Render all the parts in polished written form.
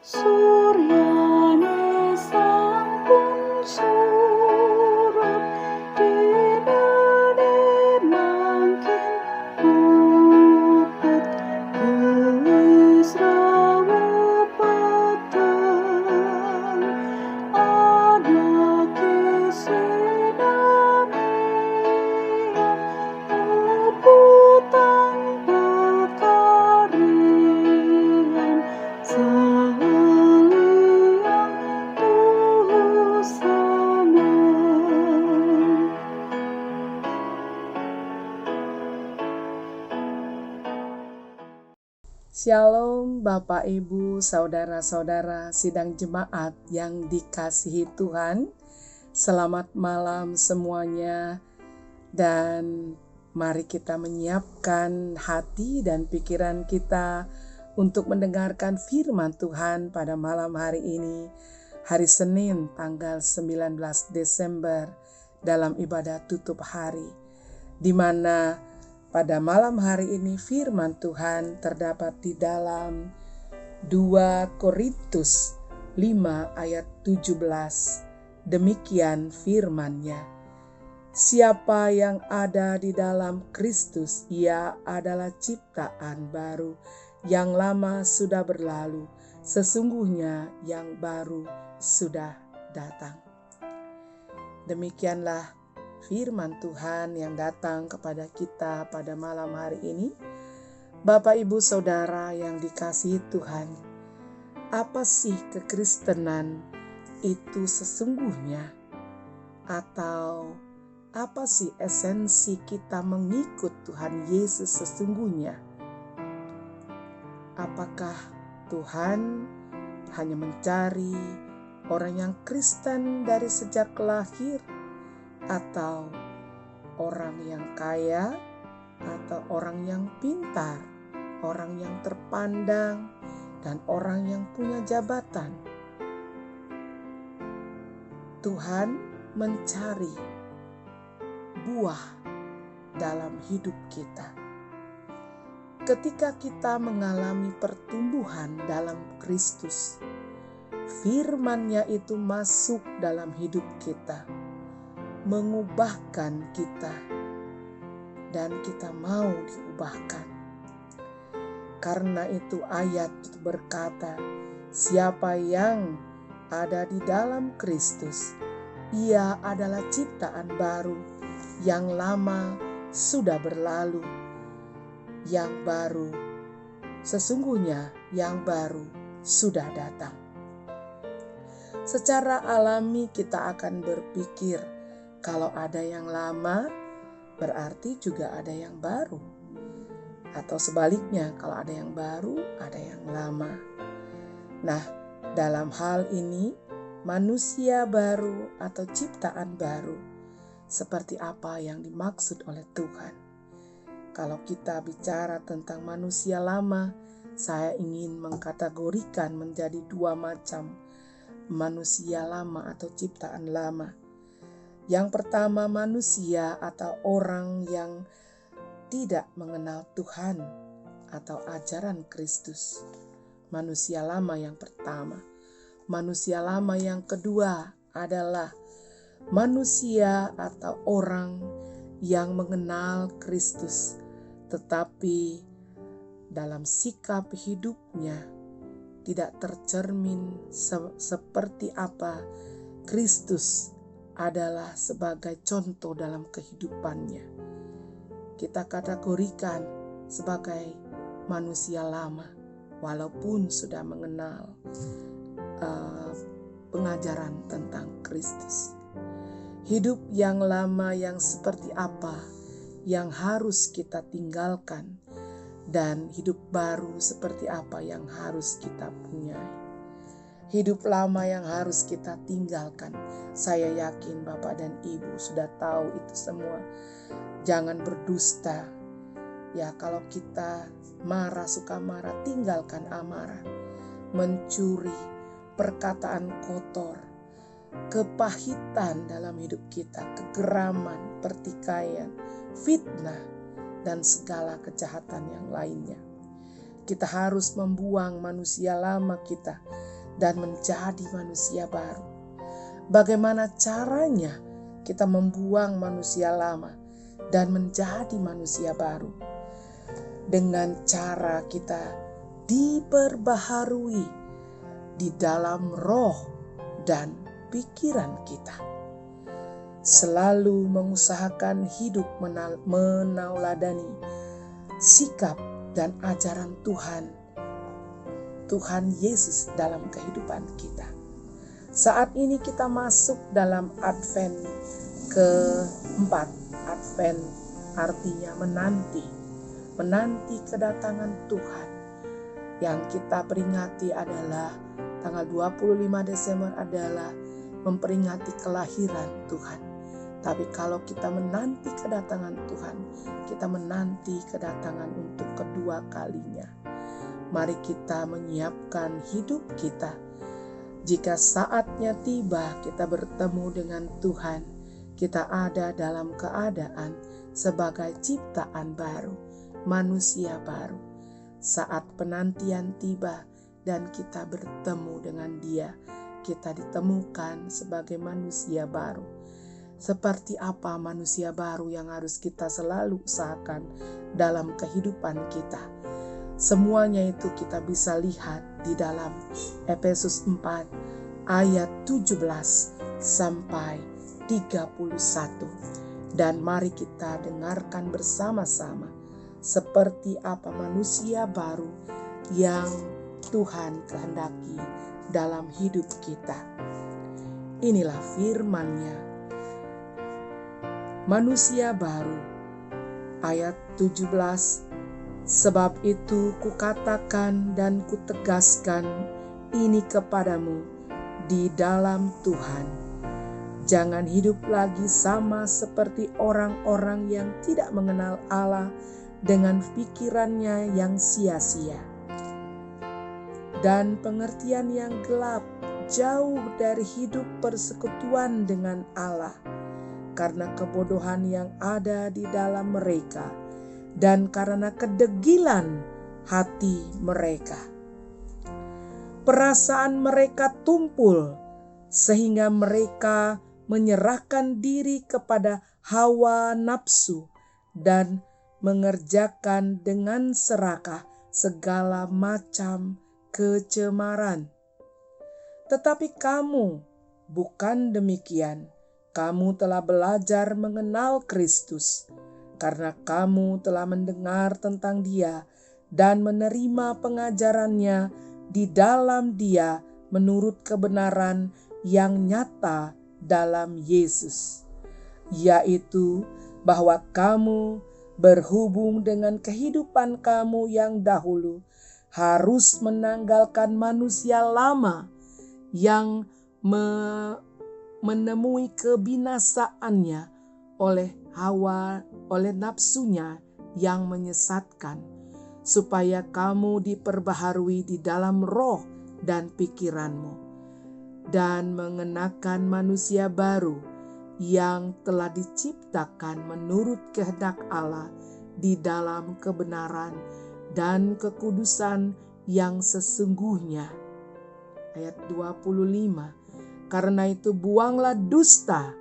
Suryane sampun surup dinane mangkin mupet wis rawuh peteng ana kesinamian uputan pekarian saliang tusana. Shalom Bapak Ibu, Saudara-saudara sidang jemaat yang dikasihi Tuhan. Selamat malam semuanya, dan mari kita menyiapkan hati dan pikiran kita untuk mendengarkan firman Tuhan pada malam hari ini, hari Senin tanggal 19 Desember dalam ibadah tutup hari, di mana pada malam hari ini firman Tuhan terdapat di dalam 2 Korintus 5 ayat 17. Demikian firman-Nya. Siapa yang ada di dalam Kristus, ia adalah ciptaan baru. Yang lama sudah berlalu, sesungguhnya yang baru sudah datang. Demikianlah firman Tuhan yang datang kepada kita pada malam hari ini. Bapak, Ibu, Saudara yang dikasihi Tuhan, apa sih kekristenan itu sesungguhnya? Atau apa sih esensi kita mengikut Tuhan Yesus sesungguhnya? Apakah Tuhan hanya mencari orang yang Kristen dari sejak lahir? Atau orang yang kaya, atau orang yang pintar, orang yang terpandang, dan orang yang punya jabatan? Tuhan mencari buah dalam hidup kita. Ketika kita mengalami pertumbuhan dalam Kristus, firman-Nya itu masuk dalam hidup kita, mengubahkan kita, dan kita mau diubahkan. Karena itu ayat itu berkata, siapa yang ada di dalam Kristus, ia adalah ciptaan baru, yang lama sudah berlalu, yang baru, sesungguhnya yang baru sudah datang. Secara alami kita akan berpikir, kalau ada yang lama, berarti juga ada yang baru. Atau sebaliknya, kalau ada yang baru, ada yang lama. Nah, dalam hal ini, manusia baru atau ciptaan baru, seperti apa yang dimaksud oleh Tuhan? Kalau kita bicara tentang manusia lama, saya ingin mengkategorikan menjadi dua macam manusia lama atau ciptaan lama. Yang pertama, manusia atau orang yang tidak mengenal Tuhan atau ajaran Kristus. Manusia lama yang pertama. Manusia lama yang kedua adalah manusia atau orang yang mengenal Kristus, tetapi dalam sikap hidupnya tidak tercermin seperti apa Kristus adalah sebagai contoh dalam kehidupannya. Kita kategorikan sebagai manusia lama, walaupun sudah mengenal pengajaran tentang Kristus. Hidup yang lama yang seperti apa yang harus kita tinggalkan, dan hidup baru seperti apa yang harus kita punyai. Hidup lama yang harus kita tinggalkan. Saya yakin Bapak dan Ibu sudah tahu itu semua. Jangan berdusta. Ya, kalau kita marah, suka marah, tinggalkan amarah. Mencuri, perkataan kotor, kepahitan dalam hidup kita, kegeraman, pertikaian, fitnah, dan segala kejahatan yang lainnya. Kita harus membuang manusia lama kita dan menjadi manusia baru. Bagaimana caranya kita membuang manusia lama dan menjadi manusia baru? Dengan cara kita diperbaharui di dalam roh dan pikiran kita. Selalu mengusahakan hidup menauladani sikap dan ajaran Tuhan Yesus dalam kehidupan kita. Saat ini kita masuk dalam Advent keempat. Advent artinya menanti kedatangan Tuhan. Yang kita peringati adalah tanggal 25 Desember adalah memperingati kelahiran Tuhan. Tapi kalau kita menanti kedatangan Tuhan, kita menanti kedatangan untuk kedua kalinya. Mari kita menyiapkan hidup kita. Jika saatnya tiba kita bertemu dengan Tuhan, kita ada dalam keadaan sebagai ciptaan baru, manusia baru. Saat penantian tiba dan kita bertemu dengan Dia, kita ditemukan sebagai manusia baru. Seperti apa manusia baru yang harus kita selalu usahakan dalam kehidupan kita? Semuanya itu kita bisa lihat di dalam Efesus 4 ayat 17 sampai 31. Dan mari kita dengarkan bersama-sama seperti apa manusia baru yang Tuhan kehendaki dalam hidup kita. Inilah firman-Nya. Manusia baru, ayat 17, sebab itu kukatakan dan kutegaskan ini kepadamu di dalam Tuhan. Jangan hidup lagi sama seperti orang-orang yang tidak mengenal Allah dengan pikirannya yang sia-sia dan pengertian yang gelap, jauh dari hidup persekutuan dengan Allah, karena kebodohan yang ada di dalam mereka dan karena kedegilan hati mereka. Perasaan mereka tumpul sehingga mereka menyerahkan diri kepada hawa nafsu dan mengerjakan dengan serakah segala macam kecemaran. Tetapi kamu bukan demikian. Kamu telah belajar mengenal Kristus, karena kamu telah mendengar tentang Dia dan menerima pengajarannya di dalam Dia menurut kebenaran yang nyata dalam Yesus, yaitu bahwa kamu berhubung dengan kehidupan kamu yang dahulu harus menanggalkan manusia lama yang menemui kebinasaannya oleh nafsunya yang menyesatkan, supaya kamu diperbaharui di dalam roh dan pikiranmu, dan mengenakan manusia baru yang telah diciptakan menurut kehendak Allah di dalam kebenaran dan kekudusan yang sesungguhnya. Ayat 25, karena itu buanglah dusta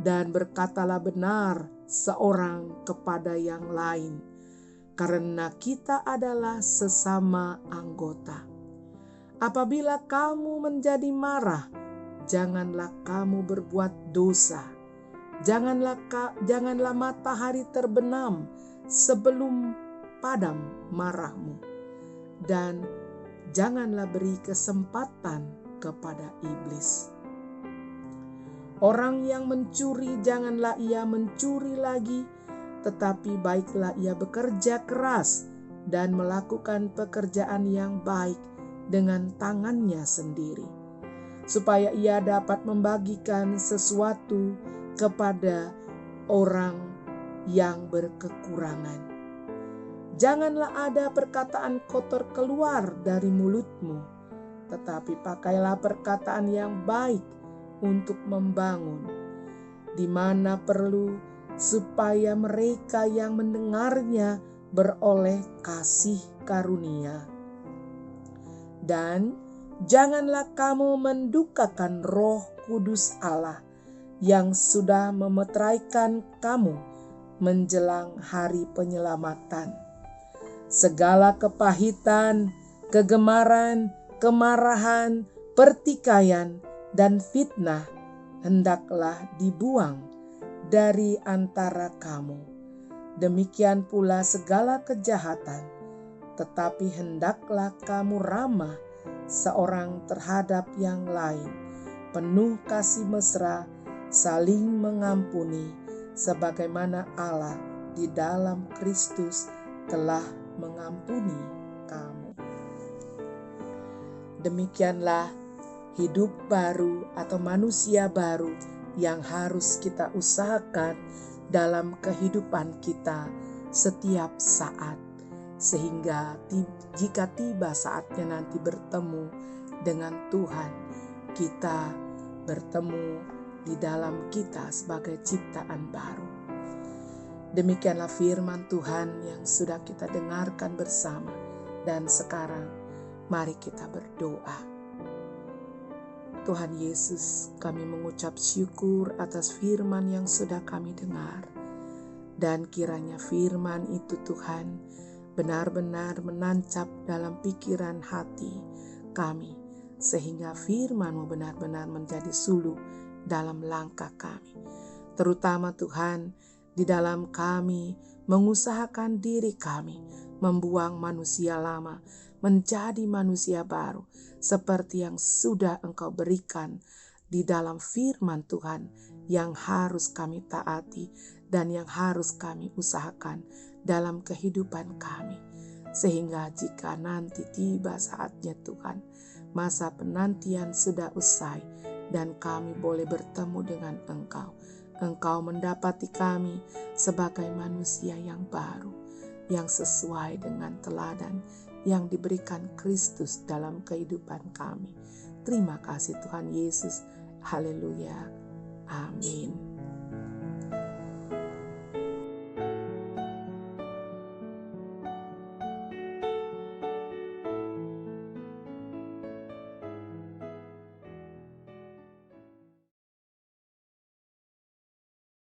dan berkatalah benar seorang kepada yang lain, karena kita adalah sesama anggota. Apabila kamu menjadi marah, janganlah kamu berbuat dosa. Janganlah matahari terbenam sebelum padam marahmu, dan janganlah beri kesempatan kepada iblis. Orang yang mencuri, janganlah ia mencuri lagi, tetapi baiklah ia bekerja keras dan melakukan pekerjaan yang baik dengan tangannya sendiri, supaya ia dapat membagikan sesuatu kepada orang yang berkekurangan. Janganlah ada perkataan kotor keluar dari mulutmu, tetapi pakailah perkataan yang baik untuk membangun, di mana perlu, supaya mereka yang mendengarnya beroleh kasih karunia. Dan Janganlah kamu mendukakan Roh Kudus Allah yang sudah memeteraikan kamu menjelang hari penyelamatan. Segala kepahitan, kegemaran, kemarahan, pertikaian, dan fitnah hendaklah dibuang dari antara kamu. Demikian pula segala kejahatan, tetapi hendaklah kamu ramah seorang terhadap yang lain, penuh kasih mesra, saling mengampuni, sebagaimana Allah di dalam Kristus telah mengampuni kamu. Demikianlah hidup baru atau manusia baru yang harus kita usahakan dalam kehidupan kita setiap saat. Sehingga jika tiba saatnya nanti bertemu dengan Tuhan, kita bertemu di dalam kita sebagai ciptaan baru. Demikianlah firman Tuhan yang sudah kita dengarkan bersama. Dan sekarang mari kita berdoa. Tuhan Yesus, kami mengucap syukur atas firman yang sudah kami dengar. Dan kiranya firman itu Tuhan benar-benar menancap dalam pikiran hati kami, sehingga firman-Mu benar-benar menjadi suluh dalam langkah kami. Terutama Tuhan, di dalam kami mengusahakan diri kami, membuang manusia lama, menjadi manusia baru, seperti yang sudah Engkau berikan di dalam firman Tuhan yang harus kami taati dan yang harus kami usahakan dalam kehidupan kami. Sehingga jika nanti tiba saatnya Tuhan, masa penantian sudah usai dan kami boleh bertemu dengan Engkau. Engkau mendapati kami sebagai manusia yang baru, yang sesuai dengan teladan yang diberikan Kristus dalam kehidupan kami. Terima kasih Tuhan Yesus. Haleluya. Amin.